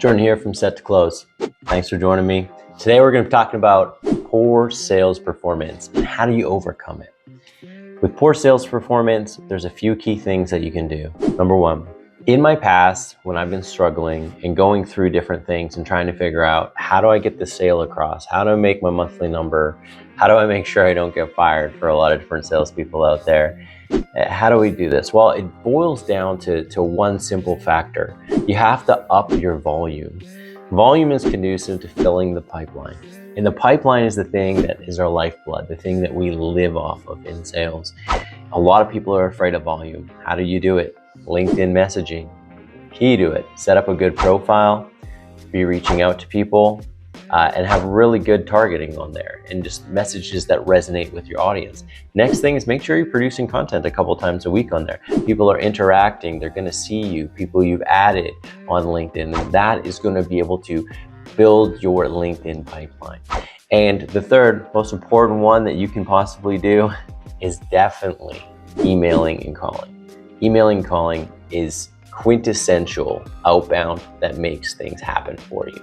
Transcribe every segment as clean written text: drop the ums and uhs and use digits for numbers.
Jordan here from Set to Close. Thanks for joining me. Today we're going to be talking about poor sales performance and how do you overcome it. With poor sales performance, there's a few key things that you can do. Number one, in my past, when I've been struggling and going through different things and trying to figure out how do I get the sale across, how do I make my monthly number, how do I make sure I don't get fired for a lot of different salespeople out there, how do we do this? Well, it boils down to one simple factor. You have to up your volume. Volume is conducive to filling the pipeline. And the pipeline is the thing that is our lifeblood, the thing that we live off of in sales. A lot of people are afraid of volume. How do you do it? LinkedIn messaging, key to it. Set up a good profile, be reaching out to people, and have really good targeting on there and just messages that resonate with your audience. Next thing is make sure you're producing content a couple times a week on there. People are interacting, they're gonna see you, people you've added on LinkedIn, and that is gonna be able to build your LinkedIn pipeline. And the third most important one that you can possibly do is definitely emailing and calling. Emailing and calling is quintessential outbound that makes things happen for you.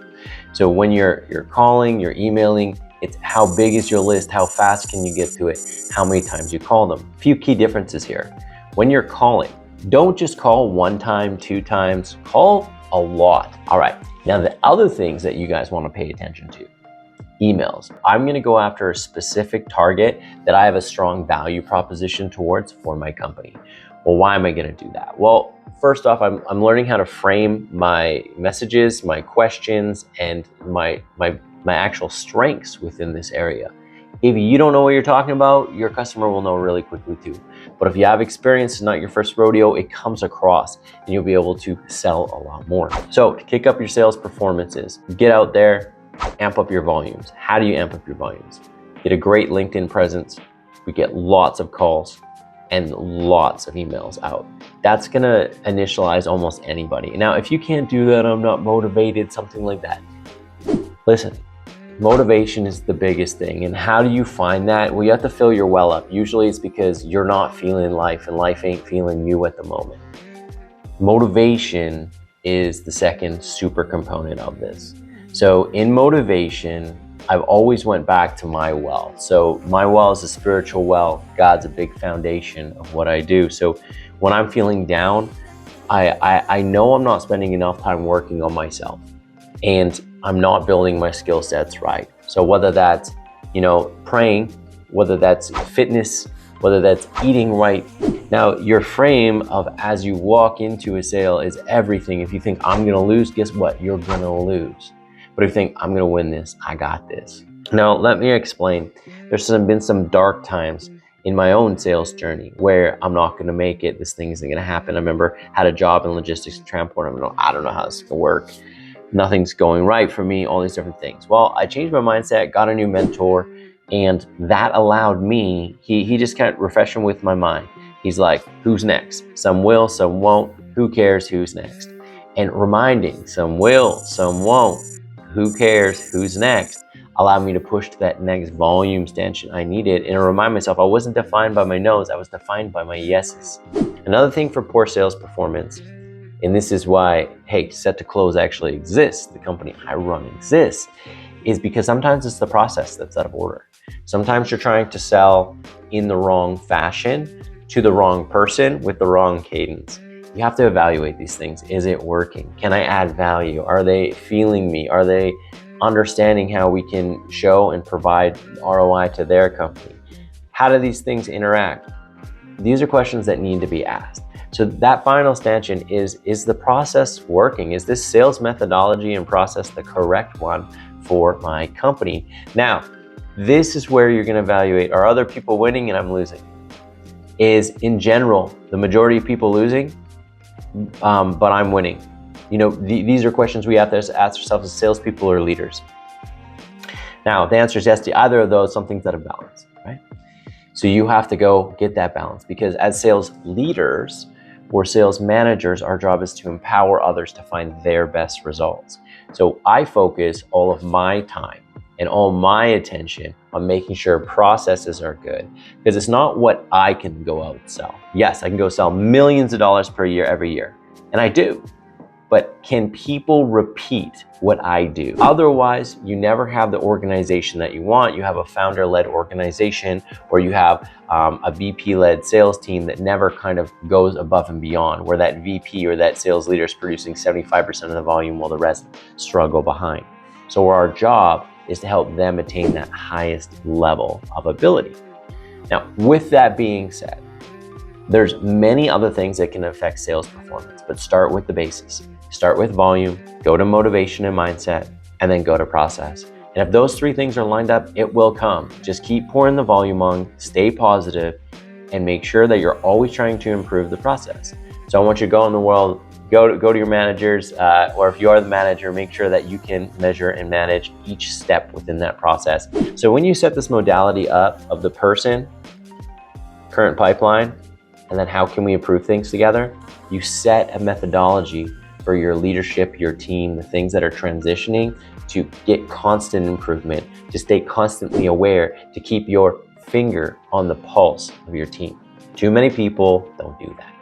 So when you're calling, you're emailing, it's how big is your list, how fast can you get to it, how many times you call them. A few key differences here. When you're calling, don't just call one time, two times, call a lot. All right, now the other things that you guys want to pay attention to. Emails. I'm going to go after a specific target that I have a strong value proposition towards for my company. Well, why am I going to do that? Well, first off, I'm learning how to frame my messages, my questions, and my actual strengths within this area. If you don't know what you're talking about, your customer will know really quickly too. But if you have experience, it's not your first rodeo, it comes across and you'll be able to sell a lot more. So to kick up your sales performances, get out there, amp up your volumes. How do you amp up your volumes? Get a great LinkedIn presence. We get lots of calls and lots of emails out. That's gonna initialize almost anybody. Now, if you can't do that, I'm not motivated, something like that. Listen, motivation is the biggest thing. And how do you find that? Well, you have to fill your well up. Usually it's because you're not feeling life and life ain't feeling you at the moment. Motivation is the second super component of this. So in motivation, I've always went back to my well. So my well is a spiritual well. God's a big foundation of what I do. So when I'm feeling down, I know I'm not spending enough time working on myself and I'm not building my skill sets right. So whether that's, praying, whether that's fitness, whether that's eating right. Now your frame of as you walk into a sale is everything. If you think I'm gonna lose, guess what? You're gonna lose. But if you think, I'm gonna win this, I got this. Now, let me explain. There's been some dark times in my own sales journey where I'm not gonna make it, this thing isn't gonna happen. I remember had a job in logistics and transport. I don't know how this is gonna work. Nothing's going right for me, all these different things. Well, I changed my mindset, got a new mentor, and that allowed me, he just kind of refreshed him with my mind. He's like, who's next? Some will, some won't. Who cares who's next? And reminding, some will, some won't. Who cares who's next, allowed me to push to that next volume extension I needed and remind myself I wasn't defined by my no's, I was defined by my yeses. Another thing for poor sales performance, and this is why, hey, Set to Close actually exists, the company I run exists, is because sometimes it's the process that's out of order. Sometimes you're trying to sell in the wrong fashion to the wrong person with the wrong cadence. You have to evaluate these things. Is it working? Can I add value? Are they feeling me? Are they understanding how we can show and provide ROI to their company? How do these things interact? These are questions that need to be asked. So that final stanchion is the process working? Is this sales methodology and process the correct one for my company? Now, this is where you're gonna evaluate, are other people winning and I'm losing? Is in general, the majority of people losing, but I'm winning? These are questions we have to ask ourselves as salespeople or leaders. Now, the answer is yes to either of those, something's out of balance, right? So you have to go get that balance because as sales leaders or sales managers, our job is to empower others to find their best results. So I focus all of my time and all my attention on making sure processes are good, because it's not what I can go out and sell. Yes, I can go sell millions of dollars per year every year, and I do, but can people repeat what I do? Otherwise, you never have the organization that you want. You have a founder-led organization, or you have a VP-led sales team that never kind of goes above and beyond, where that VP or that sales leader is producing 75% of the volume while the rest struggle behind. So our job is to help them attain that highest level of ability. Now, with that being said, there's many other things that can affect sales performance, but start with the basics. Start with volume, go to motivation and mindset, and then go to process. And if those three things are lined up, it will come. Just keep pouring the volume on, stay positive, and make sure that you're always trying to improve the process. So I want you to go in the world, go to your managers, or if you are the manager, make sure that you can measure and manage each step within that process. So when you set this modality up of the person, current pipeline, and then how can we improve things together, you set a methodology for your leadership, your team, the things that are transitioning, to get constant improvement, to stay constantly aware, to keep your finger on the pulse of your team. Too many people don't do that.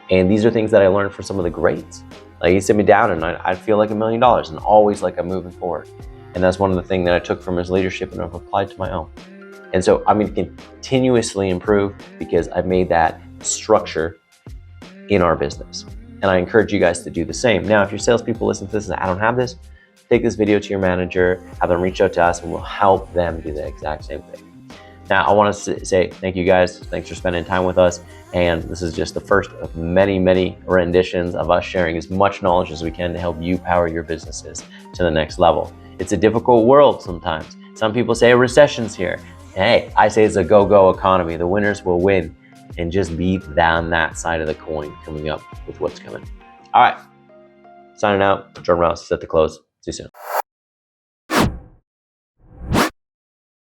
And these are things that I learned from some of the greats. Like, he sit me down and I'd feel like $1 million and always like I'm moving forward. And that's one of the things that I took from his leadership and I've applied to my own. And so I'm going to continuously improve because I've made that structure in our business. And I encourage you guys to do the same. Now, if your salespeople listen to this and I don't have this, take this video to your manager, have them reach out to us, and we'll help them do the exact same thing. Now, I want to say thank you guys. Thanks for spending time with us. And this is just the first of many, many renditions of us sharing as much knowledge as we can to help you power your businesses to the next level. It's a difficult world sometimes. Some people say a recession's here. Hey, I say it's a go-go economy. The winners will win, and just be down that side of the coin coming up with what's coming. All right, signing out. Jordan Rowse, set the close. See you soon.